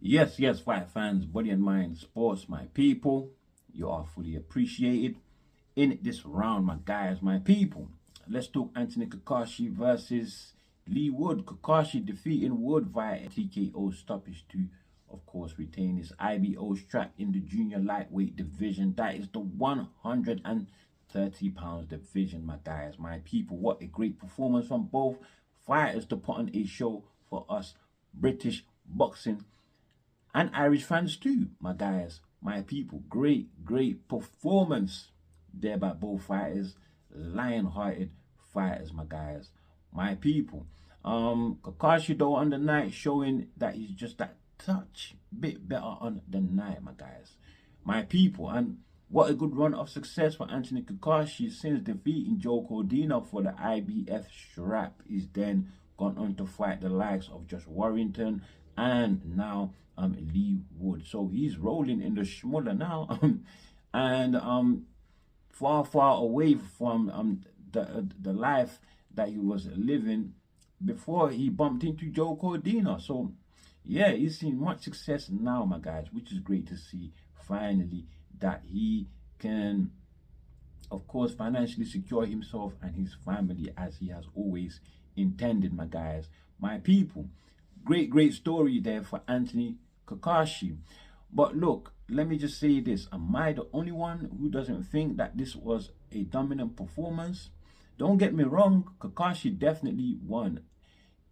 Yes, fight fans, body and mind, sports, my people. You are fully appreciated in this round, my guys, my people. Let's talk Anthony Cacace versus Leigh Wood. Cacace defeating Wood via TKO stoppage to, of course, retain his IBO strap in the junior lightweight division. That is the 130 pounds division, my guys, my people. What a great performance from both fighters to put on a show for us British boxing and Irish fans too, my guys, my people. Great performance there by both fighters. Lion-hearted fighters, my guys, my people. Cacace though on the night showing that he's just that touch bit better on the night, my guys, my people. And what a good run of success for Anthony Cacace since defeating Joe Cordina for the IBF strap. He's then gone on to fight the likes of Josh Warrington and now Leigh Wood. So he's rolling in the schmuller now, and far away from the life that he was living before he bumped into Joe Cordina. So yeah, he's seen much success now, my guys, which is great to see finally that he can, of course, financially secure himself and his family as he has always intended, my guys, my people. Great story there for Anthony Cacace. But look, let me just say this. Am I the only one who doesn't think that this was a dominant performance? Don't get me wrong, Cacace definitely won.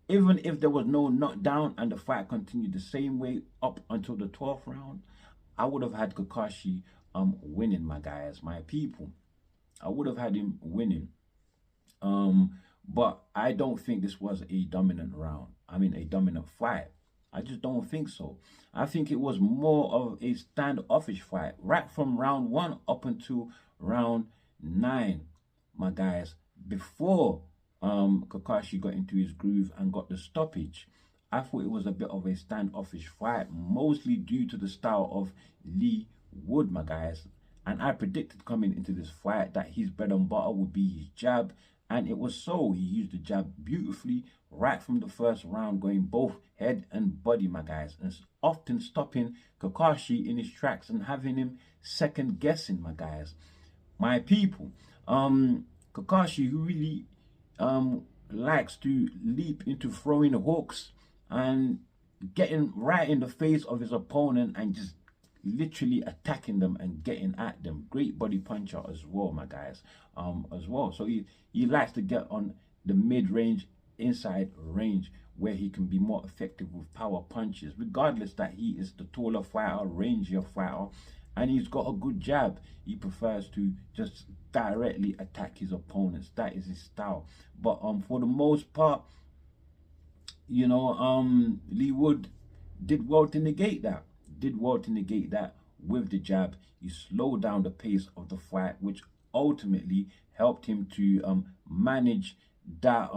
Even if there was no knockdown and the fight continued the same way up until the 12th round, I would have had Cacace winning, my guys, my people. I would have had him winning. But I don't think this was a dominant round. I mean, a dominant fight. I just don't think so. I think it was more of a standoffish fight, right from round 1 up until round 9, my guys, before Cacace got into his groove and got the stoppage. I thought it was a bit of a standoffish fight, mostly due to the style of Leigh Wood, my guys. And I predicted coming into this fight that his bread and butter would be his jab. And it was so. He used the jab beautifully right from the first round, going both head and body, my guys, and often stopping Cacace in his tracks and having him second guessing, my guys, my people. Cacace, who really likes to leap into throwing hooks and getting right in the face of his opponent and just literally attacking them and getting at them. Great body puncher as well, my guys, as well. So he likes to get on the mid-range, inside range, where he can be more effective with power punches, regardless that he is the taller fighter, rangier fighter, and he's got a good jab. He prefers to just directly attack his opponents. That is his style. But for the most part, you know, Leigh Wood did well to negate that. With the jab. He slowed down the pace of the fight, which ultimately helped him to manage that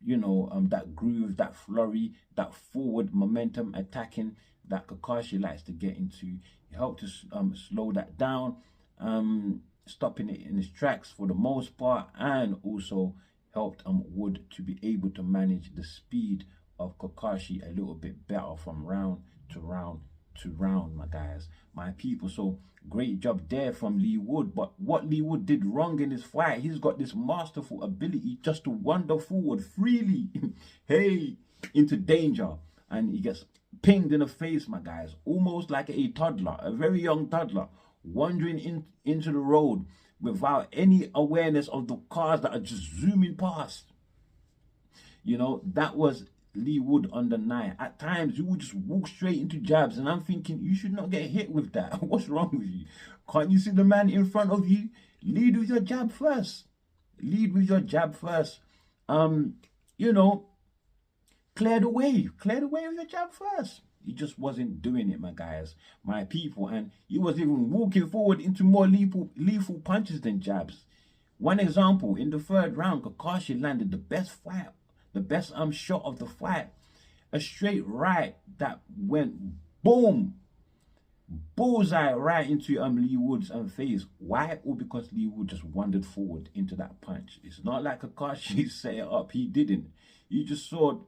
that groove, that flurry, that forward momentum attacking that Cacace likes to get into. He helped to slow that down, stopping it in its tracks for the most part, and also helped Wood to be able to manage the speed of Cacace a little bit better from round to round, my guys, my people. So great job there from Leigh Wood. But what Leigh Wood did wrong in this fight, he's got this masterful ability just to wander forward freely hey, into danger, and he gets pinged in the face, my guys, almost like a toddler, a very young toddler, wandering into the road without any awareness of the cars that are just zooming past. You know, that was Leigh Wood on the night. At times, you would just walk straight into jabs, and I'm thinking, you should not get hit with that. What's wrong with you? Can't you see the man in front of you? Lead with your jab first. Lead with your jab first. You know, clear the way with your jab first. He just wasn't doing it, my guys, my people, and he was even walking forward into more lethal punches than jabs. One example, in the 3rd round, Cacace landed the best shot of the fight, a straight right that went boom, bullseye right into Leigh Wood's face. Why? All because Leigh Wood just wandered forward into that punch. It's not like Cacace set it up. He didn't. He just saw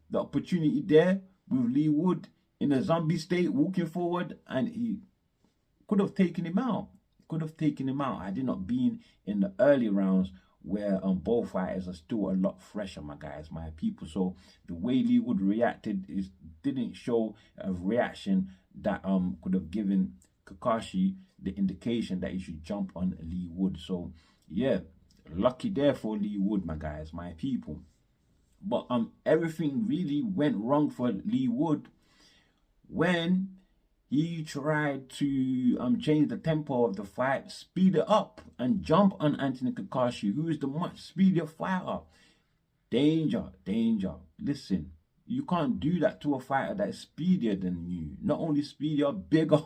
the opportunity there with Leigh Wood. in a zombie state, walking forward, and he could have taken him out. Could have taken him out had it not been in the early rounds where both fighters are still a lot fresher, my guys, my people. So the way Leigh Wood reacted is didn't show a reaction that could have given Cacace the indication that he should jump on Leigh Wood. So yeah, lucky there for Leigh Wood, my guys, my people. But everything really went wrong for Leigh Wood when he tried to change the tempo of the fight, speed it up, and jump on Anthony Cacace, who is the much speedier fighter. Danger, danger. Listen, you can't do that to a fighter that is speedier than you. Not only speedier, bigger,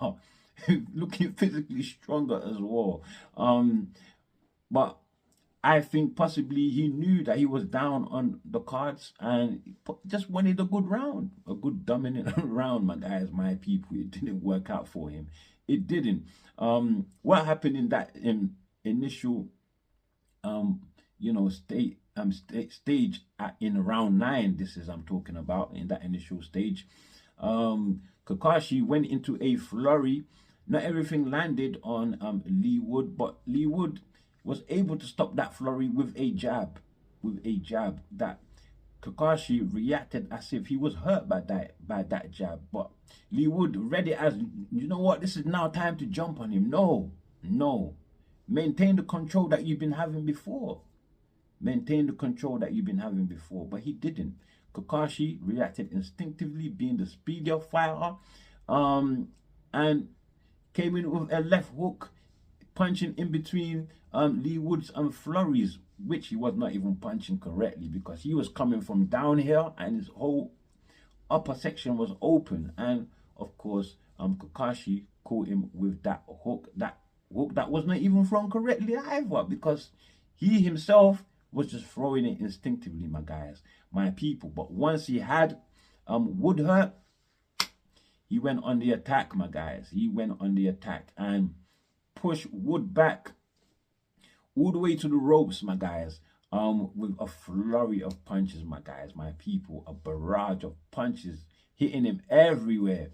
looking physically stronger as well. But I think possibly he knew that he was down on the cards and just wanted a good round, a good dominant round, my guys, my people. It didn't work out for him. It didn't. What happened in that initial, stage in round 9? This is I'm talking about in that initial stage. Cacace went into a flurry. Not everything landed on Leigh Wood, but Leigh Wood was able to stop that flurry with a jab. That Cacace reacted as if he was hurt by that jab. But Leigh Wood read it as, you know what, this is now time to jump on him. No. Maintain the control that you've been having before. But he didn't. Cacace reacted instinctively, being the speedier fighter, and came in with a left hook, punching in between Leigh Wood's flurries, which he was not even punching correctly because he was coming from down here and his whole upper section was open. And of course, Cacace caught him with that hook that was not even thrown correctly either, because he himself was just throwing it instinctively, my guys, my people. But once he had Wood hurt, he went on the attack, my guys. He went on the attack and pushed Wood back all the way to the ropes, my guys, with a flurry of punches, my guys, my people, a barrage of punches hitting him everywhere,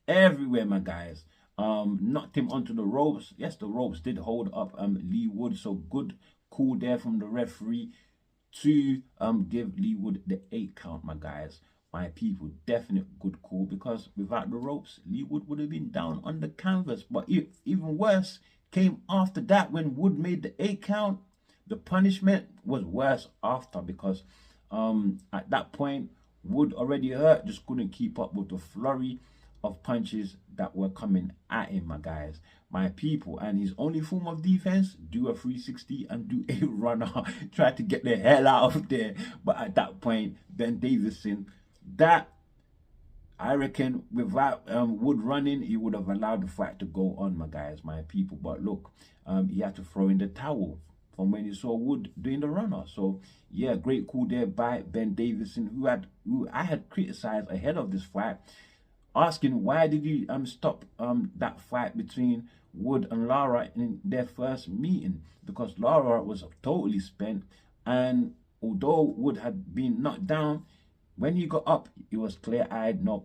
my guys. Knocked him onto the ropes. Yes, the ropes did hold up Leigh Wood, so good call there from the referee to give Leigh Wood the 8 count, my guys, my people. Definite good call, because without the ropes, Leigh Wood would have been down on the canvas. But even worse came after that. When Wood made the 8 count, the punishment was worse after, because at that point Wood already hurt, just couldn't keep up with the flurry of punches that were coming at him, my guys, my people. And his only form of defense, do a 360 and do a runner, try to get the hell out of there. But at that point, Ben Davison, that I reckon without Wood running, he would have allowed the fight to go on, my guys, my people. But look, he had to throw in the towel from when he saw Wood doing the runner. So yeah, great call there by Ben Davison, who I had criticized ahead of this fight, asking why did you stop that fight between Wood and Lara in their first meeting, because Lara was totally spent, and although Wood had been knocked down, when he got up, he was clear-eyed, not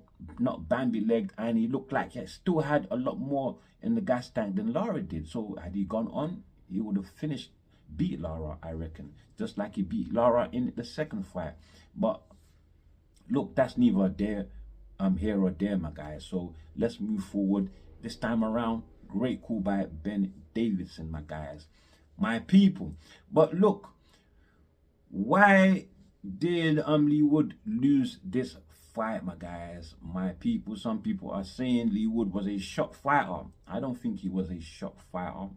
Bambi-legged, and he looked like he still had a lot more in the gas tank than Lara did. So had he gone on, he would have beat Lara, I reckon, just like he beat Lara in the second fight. But look, that's neither there here or there, my guys. So let's move forward. This time around, great call by Ben Davison, my guys, my people. But look, why did Leigh Wood lose this fight, my guys, my people? Some people are saying Leigh Wood was a shock fighter. I don't think he was a shock fighter.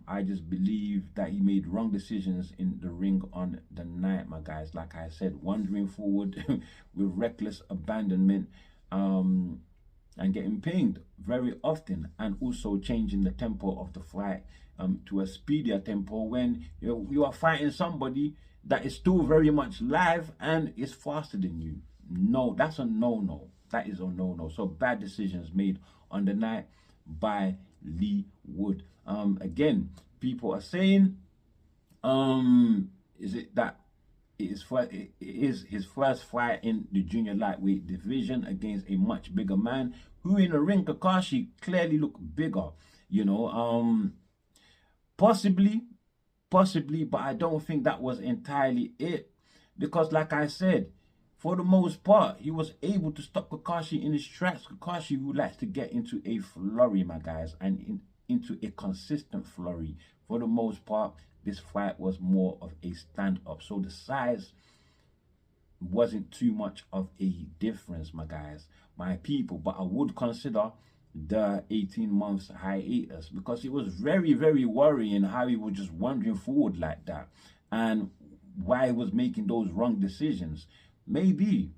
I just believe that he made wrong decisions in the ring on the night, my guys. Like I said, wandering forward with reckless abandonment, and getting pinged very often, and also changing the tempo of the fight to a speedier tempo when you are fighting somebody that is still very much live and is faster than you. No, that's a no-no. That is a no-no. So bad decisions made on the night by Leigh Wood. Again, people are saying, is it that it is his first fight in the junior lightweight division against a much bigger man who in the ring, Cacace clearly looked bigger, you know. Possibly, possibly, but I don't think that was entirely it. Because like I said, for the most part, he was able to stop Cacace in his tracks. Cacace who likes to get into a flurry, my guys, and into a consistent flurry. For the most part, this fight was more of a stand-up. So the size wasn't too much of a difference, my guys, my people. But I would consider the 18 months hiatus because it was very, very worrying how he was just wandering forward like that and why he was making those wrong decisions. Maybe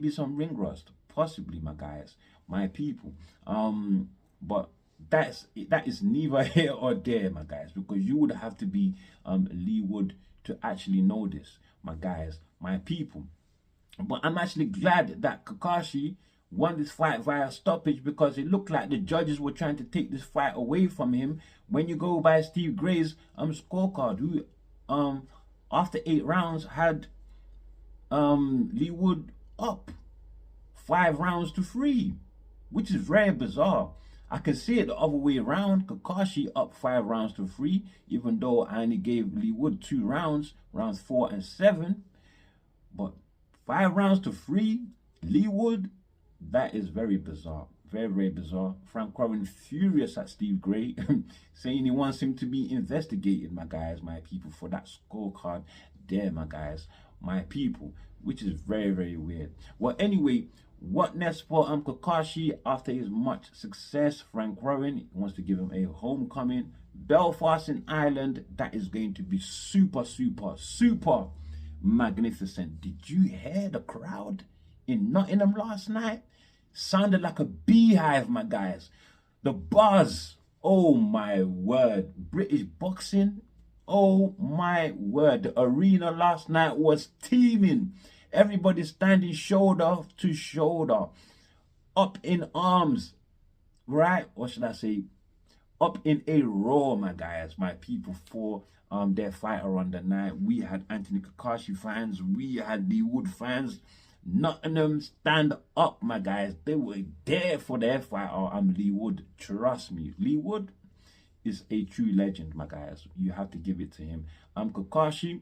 some ring rust, possibly, my guys, my people. But that is neither here or there, my guys, because you would have to be Leigh Wood to actually know this, my guys, my people. But I'm actually glad that Cacace won this fight via stoppage because it looked like the judges were trying to take this fight away from him. When you go by Steve Gray's scorecard, who after 8 rounds had Leigh Wood up 5 rounds to 3, which is very bizarre. I can see it the other way around. Cacace up 5 rounds to 3, even though I only gave Leigh Wood 2 rounds, rounds 4 and 7. But 5 rounds to 3, Leigh Wood, that is very bizarre. Very, very bizarre. Frank Warren furious at Steve Gray, saying he wants him to be investigated, my guys, my people, for that scorecard there, my guys, my people, which is very, very weird. Well, anyway, what next for Cacace after his much success? Frank Warren wants to give him a homecoming. Belfast in Ireland, that is going to be super, super, super magnificent. Did you hear the crowd in Nottingham last night? Sounded like a beehive, my guys. The buzz, oh my word. British boxing, oh my word. The arena last night was teeming. Everybody standing shoulder to shoulder, up in arms, right? What should I say? Up in a row, my guys, my people, for their fighter on the night. We had Anthony Cacace fans, we had Leigh Wood fans. Nottingham stand up, my guys. They were there for their fighter, Leigh Wood. Trust me, Leigh Wood is a true legend, my guys. You have to give it to him. Cacace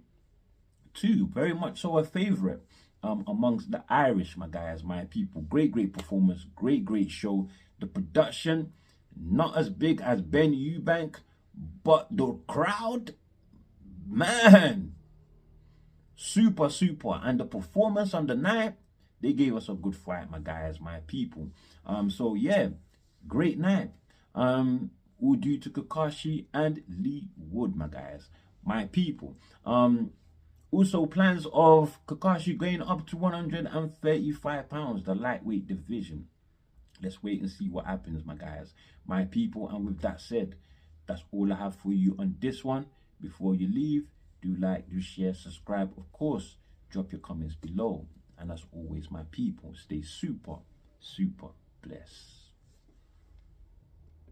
too, very much so a favorite amongst the Irish, my guys, my people. Great, great performance, great show. The production, not as big as Ben Eubank, but the crowd, man, super, super. And the performance on the night, they gave us a good fight, my guys, my people. So yeah, great night. All due to Cacace and Leigh Wood, my guys, my people. Also, plans of Cacace going up to 135 pounds, the lightweight division. Let's wait and see what happens, my guys, my people. And with that said, that's all I have for you on this one. Before you leave, do like, do share, subscribe. Of course, drop your comments below. And as always, my people, stay super, super blessed.